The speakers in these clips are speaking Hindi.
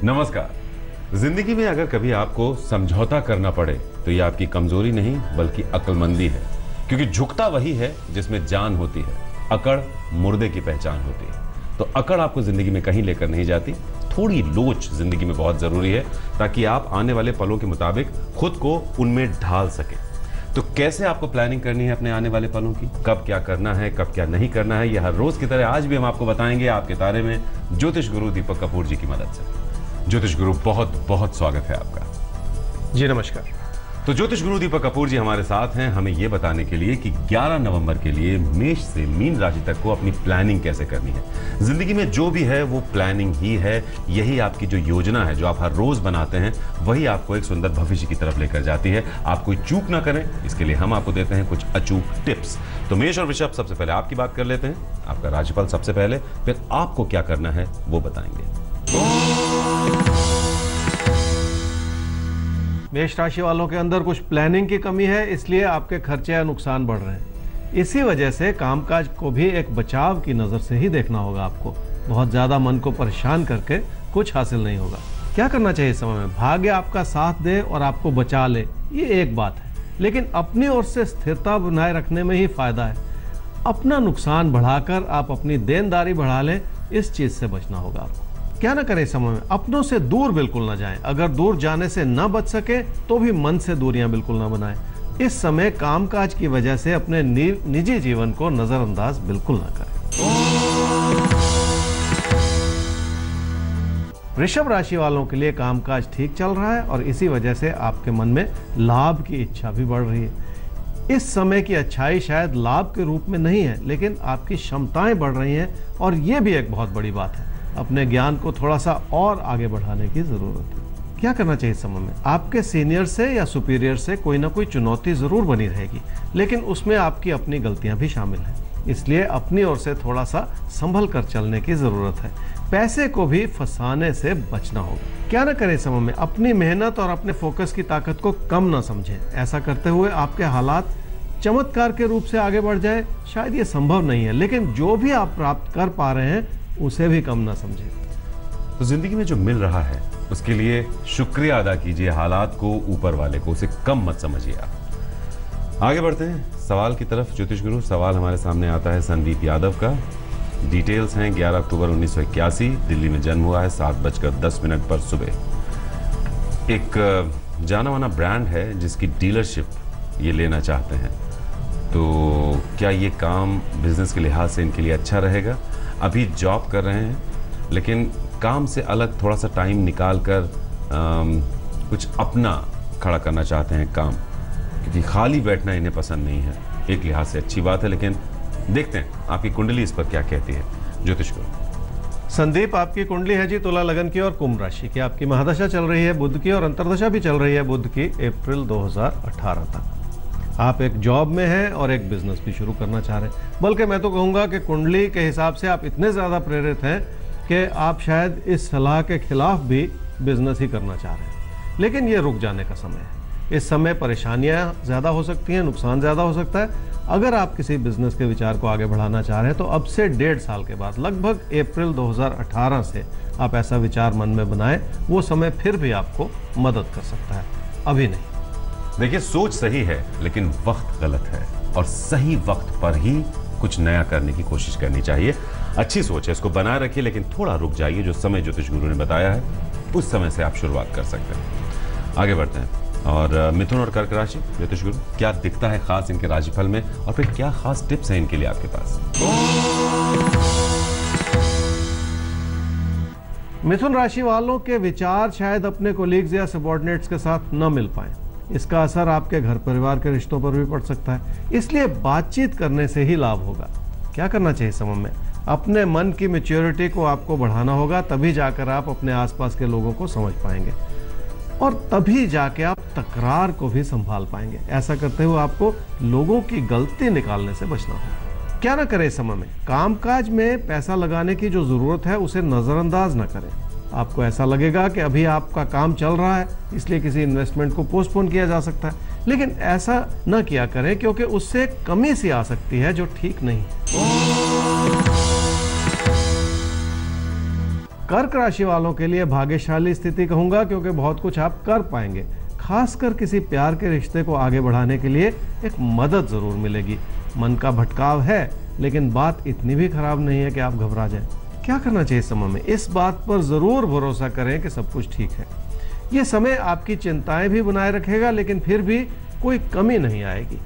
नमस्कार। जिंदगी में अगर कभी आपको समझौता करना पड़े तो यह आपकी कमजोरी नहीं बल्कि अक्लमंदी है, क्योंकि झुकता वही है जिसमें जान होती है, अकड़ मुर्दे की पहचान होती है। तो अकड़ आपको जिंदगी में कहीं लेकर नहीं जाती, थोड़ी लोच जिंदगी में बहुत जरूरी है ताकि आप आने वाले पलों के मुताबिक खुद को उनमें ढाल सके। तो कैसे आपको प्लानिंग करनी है अपने आने वाले पलों की, कब क्या करना है, कब क्या नहीं करना है, यह हर रोज की तरह आज भी हम आपको बताएंगे आपके तारे में ज्योतिष गुरु दीपक कपूर जी की मदद से। ज्योतिष गुरु बहुत बहुत स्वागत है आपका। जी नमस्कार। तो ज्योतिष गुरु दीपक कपूर जी हमारे साथ हैं हमें यह बताने के लिए कि 11 नवंबर के लिए मेष से मीन राशि तक को अपनी प्लानिंग कैसे करनी है। जिंदगी में जो भी है वो प्लानिंग ही है, यही आपकी जो योजना है जो आप हर रोज बनाते हैं वही आपको एक सुंदर भविष्य की तरफ लेकर जाती है। आप कोई चूक ना करें इसके लिए हम आपको देते हैं कुछ अचूक टिप्स। तो मेष और वृषभ, सबसे पहले आपकी बात कर लेते हैं। आपका राशिफल सबसे पहले, फिर आपको क्या करना है वो बताएंगे। मेष राशि वालों के अंदर कुछ प्लानिंग की कमी है, इसलिए आपके खर्चे या नुकसान बढ़ रहे हैं। इसी वजह से कामकाज को भी एक बचाव की नज़र से ही देखना होगा। आपको बहुत ज़्यादा मन को परेशान करके कुछ हासिल नहीं होगा। क्या करना चाहिए इस समय में? भाग्य आपका साथ दे और आपको बचा ले, ये एक बात है, लेकिन अपनी ओर से स्थिरता बनाए रखने में ही फायदा है। अपना नुकसान बढ़ाकर आप अपनी देनदारी बढ़ा लें, इस चीज़ से बचना होगा आपको। क्या ना करें इस समय में? अपनों से दूर बिल्कुल ना जाएं। अगर दूर जाने से ना बच सके तो भी मन से दूरियां बिल्कुल ना बनाएं। इस समय कामकाज की वजह से अपने निजी जीवन को नजरअंदाज बिल्कुल ना करें। वृषभ राशि वालों के लिए कामकाज ठीक चल रहा है और इसी वजह से आपके मन में लाभ की इच्छा भी बढ़ रही है। इस समय की अच्छाई शायद लाभ के रूप में नहीं है, लेकिन आपकी क्षमताएं बढ़ रही हैं और ये भी एक बहुत बड़ी बात है। अपने ज्ञान को थोड़ा सा और आगे बढ़ाने की जरूरत है। क्या करना चाहिए इस समय में? आपके सीनियर से या सुपीरियर से कोई ना कोई चुनौती जरूर बनी रहेगी, लेकिन उसमें आपकी अपनी गलतियां भी शामिल हैं, इसलिए अपनी ओर से थोड़ा सा संभल कर चलने की जरूरत है। पैसे को भी फंसाने से बचना होगा। क्या ना करें इस समय में? अपनी मेहनत और अपने फोकस की ताकत को कम ना समझें। ऐसा करते हुए आपके हालात चमत्कार के रूप से आगे बढ़ जाए, शायद ये संभव नहीं है, लेकिन जो भी आप प्राप्त कर पा रहे हैं उसे भी कम ना समझें। तो जिंदगी में जो मिल रहा है उसके लिए शुक्रिया अदा कीजिए, हालात को, ऊपर वाले को, उसे कम मत समझिए आप। आगे बढ़ते हैं सवाल की तरफ। ज्योतिष गुरु, सवाल हमारे सामने आता है संदीप यादव का। डिटेल्स हैं 11 अक्टूबर 1981, दिल्ली में जन्म हुआ है, 7:10 पर सुबह। एक जाना माना ब्रांड है जिसकी डीलरशिप ये लेना चाहते हैं, तो क्या ये काम बिजनेस के लिहाज से इनके लिए अच्छा रहेगा? अभी जॉब कर रहे हैं लेकिन काम से अलग थोड़ा सा टाइम निकाल कर कुछ अपना खड़ा करना चाहते हैं काम, क्योंकि खाली बैठना इन्हें पसंद नहीं है। एक लिहाज से अच्छी बात है, लेकिन देखते हैं आपकी कुंडली इस पर क्या कहती है। ज्योतिष गुरु संदीप, आपकी कुंडली है जी तुला लगन की और कुंभ राशि की। आपकी महादशा चल रही है बुध की और अंतर्दशा भी चल रही है बुध की अप्रैल 2018 तक। आप एक जॉब में हैं और एक बिजनेस भी शुरू करना चाह रहे हैं। बल्कि मैं तो कहूँगा कि कुंडली के हिसाब से आप इतने ज़्यादा प्रेरित हैं कि आप शायद इस सलाह के खिलाफ भी बिजनेस ही करना चाह रहे हैं, लेकिन ये रुक जाने का समय है। इस समय परेशानियाँ ज़्यादा हो सकती हैं, नुकसान ज़्यादा हो सकता है। अगर आप किसी बिजनेस के विचार को आगे बढ़ाना चाह रहे हैं तो अब से 1.5 साल के बाद, लगभग अप्रैल 2018 से आप ऐसा विचार मन में बनाएं। वो समय फिर भी आपको मदद कर सकता है, अभी नहीं। देखिए, सोच सही है लेकिन वक्त गलत है, और सही वक्त पर ही कुछ नया करने की कोशिश करनी चाहिए। अच्छी सोच है, इसको बनाए रखिए, लेकिन थोड़ा रुक जाइए। जो समय ज्योतिष गुरु ने बताया है उस समय से आप शुरुआत कर सकते हैं। आगे बढ़ते हैं और मिथुन और कर्क राशि। ज्योतिष गुरु, क्या दिखता है खास इनके राशिफल में, और फिर क्या खास टिप्स हैं इनके लिए आपके पास? मिथुन राशि वालों के विचार शायद अपने कोलीग्स या सबॉर्डिनेट्स के साथ न मिल पाए। इसका असर आपके घर परिवार के रिश्तों पर भी पड़ सकता है, इसलिए बातचीत करने से ही लाभ होगा। क्या करना चाहिए समय में? अपने मन की मैच्योरिटी को आपको बढ़ाना होगा, तभी जाकर आप अपने आसपास के लोगों को समझ पाएंगे और तभी जाके आप तकरार को भी संभाल पाएंगे। ऐसा करते हुए आपको लोगों की गलती निकालने से बचना होगा। क्या ना करें इस समय में? कामकाज में पैसा लगाने की जो जरूरत है उसे नजरअंदाज ना करें। आपको ऐसा लगेगा कि अभी आपका काम चल रहा है, इसलिए किसी इन्वेस्टमेंट को पोस्टपोन किया जा सकता है, लेकिन ऐसा न किया करें क्योंकि उससे कमी सी आ सकती है जो ठीक नहीं है। कर्क राशि वालों के लिए भाग्यशाली स्थिति कहूंगा, क्योंकि बहुत कुछ आप कर पाएंगे। खासकर किसी प्यार के रिश्ते को आगे बढ़ाने के लिए एक मदद जरूर मिलेगी। मन का भटकाव है, लेकिन बात इतनी भी खराब नहीं है कि आप घबरा जाएं। क्या करना चाहिए इस समय में? इस बात पर जरूर भरोसा करें कि सब कुछ ठीक है। ये समय आपकी चिंताएं भी बनाए रखेगा, लेकिन फिर भी कोई कमी नहीं आएगी,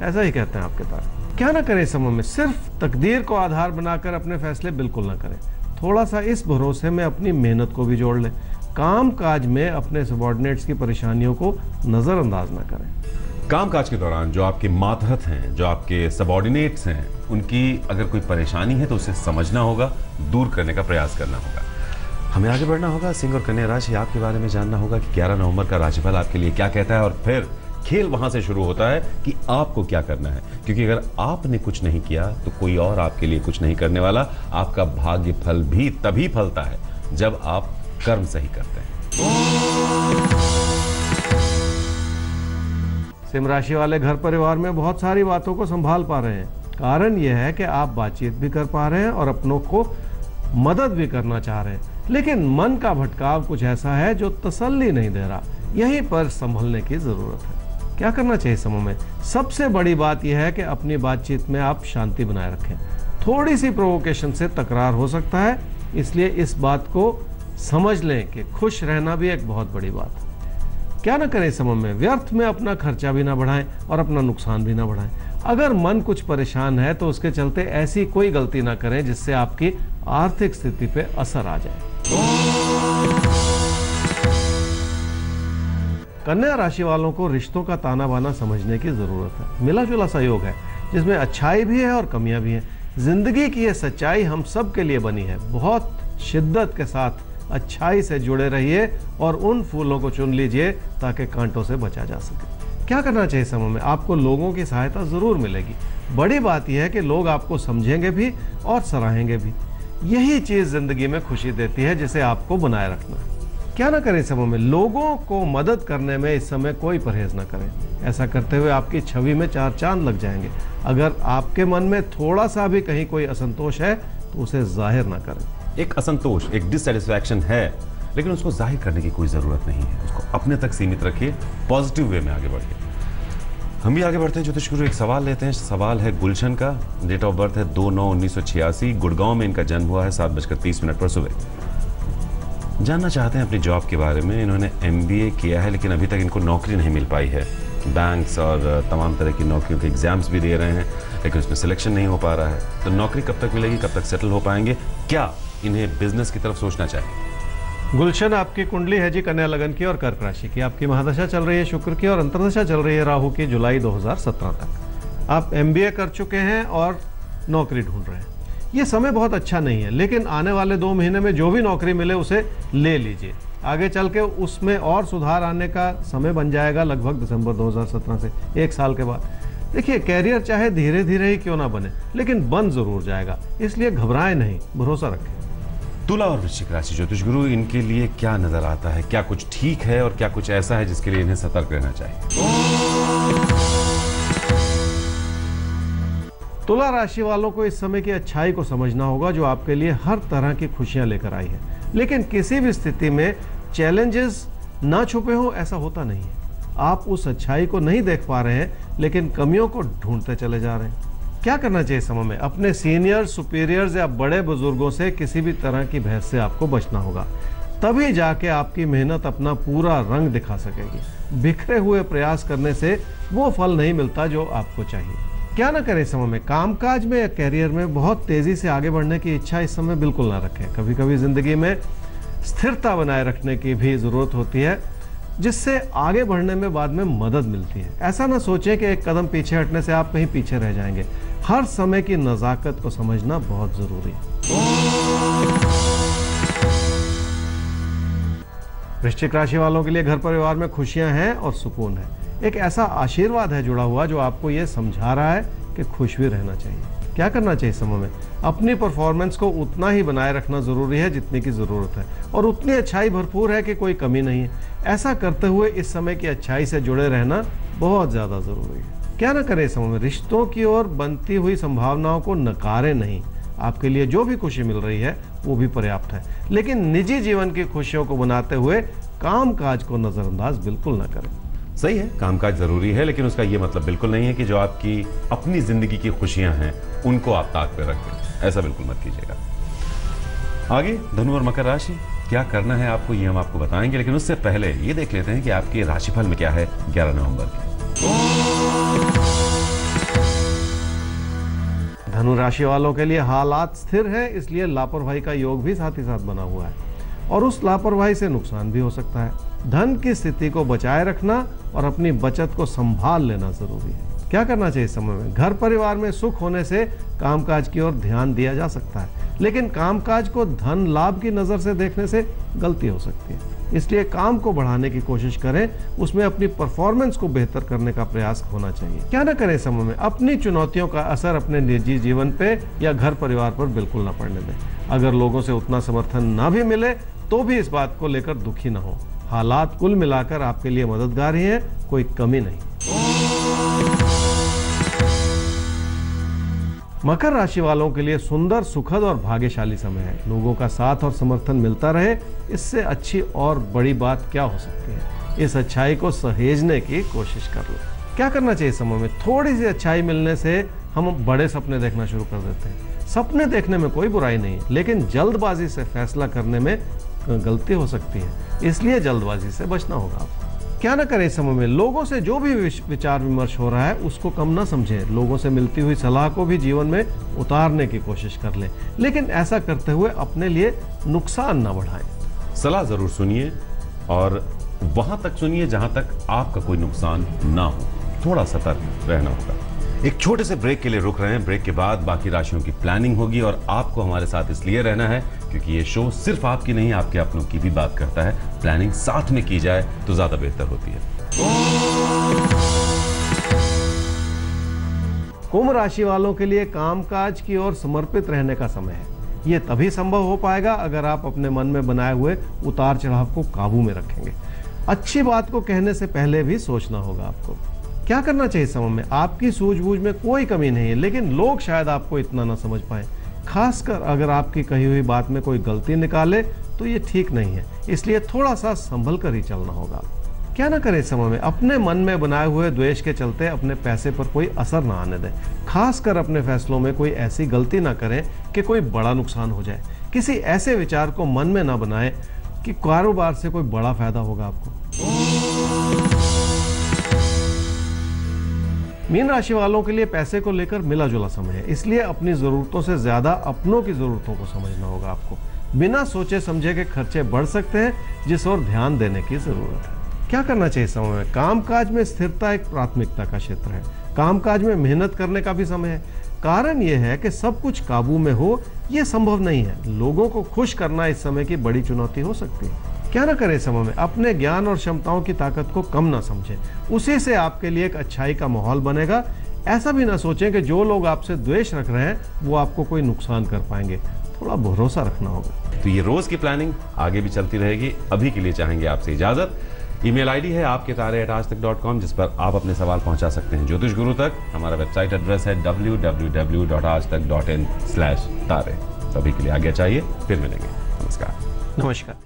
ऐसा ही कहते हैं आपके तारे। क्या ना करें इस समय में? सिर्फ तकदीर को आधार बनाकर अपने फैसले बिल्कुल ना करें। थोड़ा सा इस भरोसे में अपनी मेहनत को भी जोड़ लें। काम काज में अपने सबॉर्डिनेट्स की परेशानियों को नजरअंदाज ना करें। कामकाज के दौरान जो आपके मातहत हैं, जो आपके सबॉर्डिनेट्स हैं, उनकी अगर कोई परेशानी है तो उसे समझना होगा, दूर करने का प्रयास करना होगा। हमें आगे बढ़ना होगा। सिंह और कन्या राशि, आपके बारे में जानना होगा कि 11 नवंबर का राशिफल आपके लिए क्या कहता है, और फिर खेल वहां से शुरू होता है कि आपको क्या करना है, क्योंकि अगर आपने कुछ नहीं किया तो कोई और आपके लिए कुछ नहीं करने वाला। आपका भाग्य फल भी तभी फलता है जब आप कर्म सही करते हैं। सिंह राशि वाले घर परिवार में बहुत सारी बातों को संभाल पा रहे हैं। कारण यह है कि आप बातचीत भी कर पा रहे हैं और अपनों को मदद भी करना चाह रहे हैं, लेकिन मन का भटकाव कुछ ऐसा है जो तसल्ली नहीं दे रहा। यहीं पर संभलने की जरूरत है। क्या करना चाहिए समय में? सबसे बड़ी बात यह है कि अपनी बातचीत में आप शांति बनाए रखें। थोड़ी सी प्रोवोकेशन से तकरार हो सकता है, इसलिए इस बात को समझ लें कि खुश रहना भी एक बहुत बड़ी बात है। क्या ना करें समय में? व्यर्थ में अपना खर्चा भी ना बढ़ाएं और अपना नुकसान भी ना बढ़ाएं। अगर मन कुछ परेशान है तो उसके चलते ऐसी कोई गलती ना करें जिससे आपकी आर्थिक स्थिति पे असर आ जाए। कन्या राशि वालों को रिश्तों का ताना बाना समझने की जरूरत है। मिला जुला सा योग है जिसमें अच्छाई भी है और कमियां भी हैं। जिंदगी की ये सच्चाई हम सब के लिए बनी है। बहुत शिद्दत के साथ अच्छाई से जुड़े रहिए और उन फूलों को चुन लीजिए ताकि कांटों से बचा जा सके। क्या करना चाहिए समय में? आपको लोगों की सहायता जरूर मिलेगी। बड़ी बात यह है कि लोग आपको समझेंगे भी और सराहेंगे भी। यही चीज जिंदगी में खुशी देती है जिसे आपको बनाए रखना है। क्या ना करें समय में? लोगों को मदद करने में इस समय कोई परहेज ना करें। ऐसा करते हुए आपकी छवि में 4 चांद लग जाएंगे। अगर आपके मन में थोड़ा सा भी कहीं कोई असंतोष है तो उसे जाहिर ना करें। एक असंतोष, एक डिससेटिस्फैक्शन है, लेकिन उसको जाहिर करने की कोई जरूरत नहीं है। उसको अपने तक सीमित रखिए, पॉजिटिव वे में आगे बढ़िए। हम भी आगे बढ़ते हैं। ज्योतिष गुरु एक सवाल लेते हैं। सवाल है गुलशन का। डेट ऑफ बर्थ है 2/9/1986। गुड़गांव में इनका जन्म हुआ है 7:30 पर सुबह। जानना चाहते हैं अपनी जॉब के बारे में। इन्होंने MBA किया है, लेकिन अभी तक इनको नौकरी नहीं मिल पाई है। बैंक्स और तमाम तरह की नौकरियों के एग्जाम्स भी दे रहे हैं, लेकिन उसमें सिलेक्शन नहीं हो पा रहा है। तो नौकरी कब तक मिलेगी, कब तक सेटल हो पाएंगे? क्या इन्हें बिजनेस की तरफ सोचना चाहिए? गुलशन, आपकी कुंडली है जी कन्या लगन की और कर्क राशि की। आपकी महादशा चल रही है शुक्र की और अंतर्दशा चल रही है राहु की जुलाई 2017 तक। आप MBA कर चुके हैं और नौकरी ढूंढ रहे हैं। ये समय बहुत अच्छा नहीं है, लेकिन आने वाले 2 महीने में जो भी नौकरी मिले उसे ले लीजिए। आगे चल के उसमें और सुधार आने का समय बन जाएगा लगभग दिसंबर 2017 से 1 साल के बाद। देखिए, कैरियर चाहे धीरे धीरे ही क्यों ना बने, लेकिन बन जरूर जाएगा, इसलिए घबराएं नहीं, भरोसा रखें। तुला और वृश्चिक राशि, ज्योतिष गुरु इनके लिए क्या नजर आता है? क्या कुछ ठीक है और क्या कुछ ऐसा है जिसके लिए इन्हें सतर्क रहना चाहिए? तुला राशि वालों को इस समय की अच्छाई को समझना होगा जो आपके लिए हर तरह की खुशियां लेकर आई है, लेकिन किसी भी स्थिति में चैलेंजेस ना छुपे हो ऐसा होता नहीं है। आप उस अच्छाई को नहीं देख पा रहे हैं, लेकिन कमियों को ढूंढते चले जा रहे हैं। क्या करना चाहिए समय में? अपने सीनियर, सुपीरियर्स या बड़े बुजुर्गों से किसी भी तरह की बहस से आपको बचना होगा। तभी जाके आपकी मेहनत अपना पूरा रंग दिखा सकेगी। बिखरे हुए प्रयास करने से वो फल नहीं मिलता जो आपको चाहिए। क्या ना करें समय में? कामकाज में या कैरियर में बहुत तेजी से आगे बढ़ने की इच्छा इस समय बिल्कुल ना रखें। कभी कभी जिंदगी में स्थिरता बनाए रखने की भी जरूरत होती है, जिससे आगे बढ़ने में बाद में मदद मिलती है। ऐसा ना सोचें कि एक कदम पीछे हटने से आप कहीं पीछे रह जाएंगे। हर समय की नजाकत को समझना बहुत जरूरी है। वृश्चिक राशि वालों के लिए घर परिवार में खुशियां हैं और सुकून है। एक ऐसा आशीर्वाद है जुड़ा हुआ जो आपको यह समझा रहा है कि खुश भी रहना चाहिए। क्या करना चाहिए समय में? अपनी परफॉर्मेंस को उतना ही बनाए रखना जरूरी है जितनी की जरूरत है, और उतनी अच्छाई भरपूर है कि कोई कमी नहीं है। ऐसा करते हुए इस समय की अच्छाई से जुड़े रहना बहुत ज्यादा जरूरी है। क्या ना करें समय में? रिश्तों की ओर बनती हुई संभावनाओं को नकारें नहीं। आपके लिए जो भी खुशी मिल रही है वो भी पर्याप्त है। लेकिन निजी जीवन की खुशियों को बनाते हुए काम काज को नजरअंदाज बिल्कुल ना करें। सही है, कामकाज जरूरी है, लेकिन उसका ये मतलब बिल्कुल नहीं है कि जो आपकी अपनी जिंदगी की खुशियां हैं उनको आप ताक पे रख दें। ऐसा बिल्कुल मत कीजिएगा। आगे धनु और मकर राशि, क्या करना है आपको ये हम आपको बताएंगे, लेकिन उससे पहले ये देख लेते हैं कि आपके राशिफल में क्या है 11 नवंबर के। धनु राशि वालों के लिए हालात स्थिर है, इसलिए लापरवाही का योग भी साथ ही साथ बना हुआ है और उस लापरवाही से नुकसान भी हो सकता है। धन की स्थिति को बचाए रखना और अपनी बचत को संभाल लेना जरूरी है। क्या करना चाहिए इस समय में? घर परिवार में सुख होने से कामकाज की ओर ध्यान दिया जा सकता है, लेकिन कामकाज को धन लाभ की नजर से देखने से गलती हो सकती है। इसलिए काम को बढ़ाने की कोशिश करें, उसमें अपनी परफॉर्मेंस को बेहतर करने का प्रयास होना चाहिए। क्या ना करें इस समय में? अपनी चुनौतियों का असर अपने निजी जीवन पे या घर परिवार पर बिल्कुल ना पड़ने दें। अगर लोगों से उतना समर्थन ना भी मिले तो भी इस बात को लेकर दुखी ना हो। हालात कुल मिलाकर आपके लिए मददगार ही है, कोई कमी नहीं। मकर राशि वालों के लिए सुंदर, सुखद और भाग्यशाली समय है। लोगों का साथ और समर्थन मिलता रहे, इससे अच्छी और बड़ी बात क्या हो सकती है। इस अच्छाई को सहेजने की कोशिश कर लो। क्या करना चाहिए समय में? थोड़ी सी अच्छाई मिलने से हम बड़े सपने देखना शुरू कर देते हैं। सपने देखने में कोई बुराई नहीं है, लेकिन जल्दबाजी से फैसला करने में गलती हो सकती है, इसलिए जल्दबाजी से बचना होगा आपको। क्या ना करें इस समय में? लोगों से जो भी विचार विमर्श हो रहा है उसको कम ना समझें। लोगों से मिलती हुई सलाह को भी जीवन में उतारने की कोशिश कर लें, लेकिन ऐसा करते हुए अपने लिए नुकसान ना बढ़ाएं। सलाह जरूर सुनिए और वहां तक सुनिए जहां तक आपका कोई नुकसान ना हो। थोड़ा सतर्क रहना होगा। एक छोटे से ब्रेक के लिए रुक रहे हैं। ब्रेक के बाद बाकी राशियों की प्लानिंग होगी और आपको हमारे साथ इसलिए रहना है क्योंकि ये शो सिर्फ आपकी नहीं, आपके अपनों की भी बात करता है। प्लानिंग साथ में की जाए तो ज्यादा बेहतर होती है। कुंभ राशि वालों के लिए कामकाज की ओर समर्पित रहने का समय है। ये तभी संभव हो पाएगा अगर आप अपने मन में बनाए हुए उतार चढ़ाव को काबू में रखेंगे। अच्छी बात को कहने से पहले भी सोचना होगा आपको। क्या करना चाहिए समय में? आपकी सूझबूझ में कोई कमी नहीं है, लेकिन लोग शायद आपको इतना ना समझ पाए। खासकर अगर आपकी कही हुई बात में कोई गलती निकाले तो ये ठीक नहीं है, इसलिए थोड़ा सा संभल कर ही चलना होगा। क्या ना करें समय में? अपने मन में बनाए हुए द्वेष के चलते अपने पैसे पर कोई असर ना आने दें। खासकर अपने फैसलों में कोई ऐसी गलती ना करें कि कोई बड़ा नुकसान हो जाए। किसी ऐसे विचार को मन में ना बनाए कि कारोबार से कोई बड़ा फायदा होगा आपको। मीन राशि वालों के लिए पैसे को लेकर मिला जुला समय है, इसलिए अपनी जरूरतों से ज्यादा अपनों की जरूरतों को समझना होगा आपको। बिना सोचे समझे के खर्चे बढ़ सकते हैं, जिस ओर ध्यान देने की जरूरत है। क्या करना चाहिए समय में? कामकाज में स्थिरता एक प्राथमिकता का क्षेत्र है। कामकाज में मेहनत करने का भी समय है। कारण यह है कि सब कुछ काबू में हो, यह संभव नहीं है। लोगों को खुश करना इस समय की बड़ी चुनौती हो सकती है। क्या ना करें समय में? अपने ज्ञान और क्षमताओं की ताकत को कम ना समझें। उसी से आपके लिए एक अच्छाई का माहौल बनेगा। ऐसा भी ना सोचें कि जो लोग आपसे द्वेष रख रहे हैं वो आपको कोई नुकसान कर पाएंगे। थोड़ा भरोसा रखना होगा। तो ये रोज की प्लानिंग आगे भी चलती रहेगी। अभी के लिए चाहेंगे आपसे इजाजत। ईमेल आईडी है आपके तारे@aajtak.com, जिस पर आप अपने सवाल पहुंचा सकते हैं ज्योतिष गुरु तक। हमारा वेबसाइट एड्रेस है www.aajtak.in/तारे। अभी के लिए आगे चाहिए, फिर मिलेंगे। नमस्कार। नमस्कार।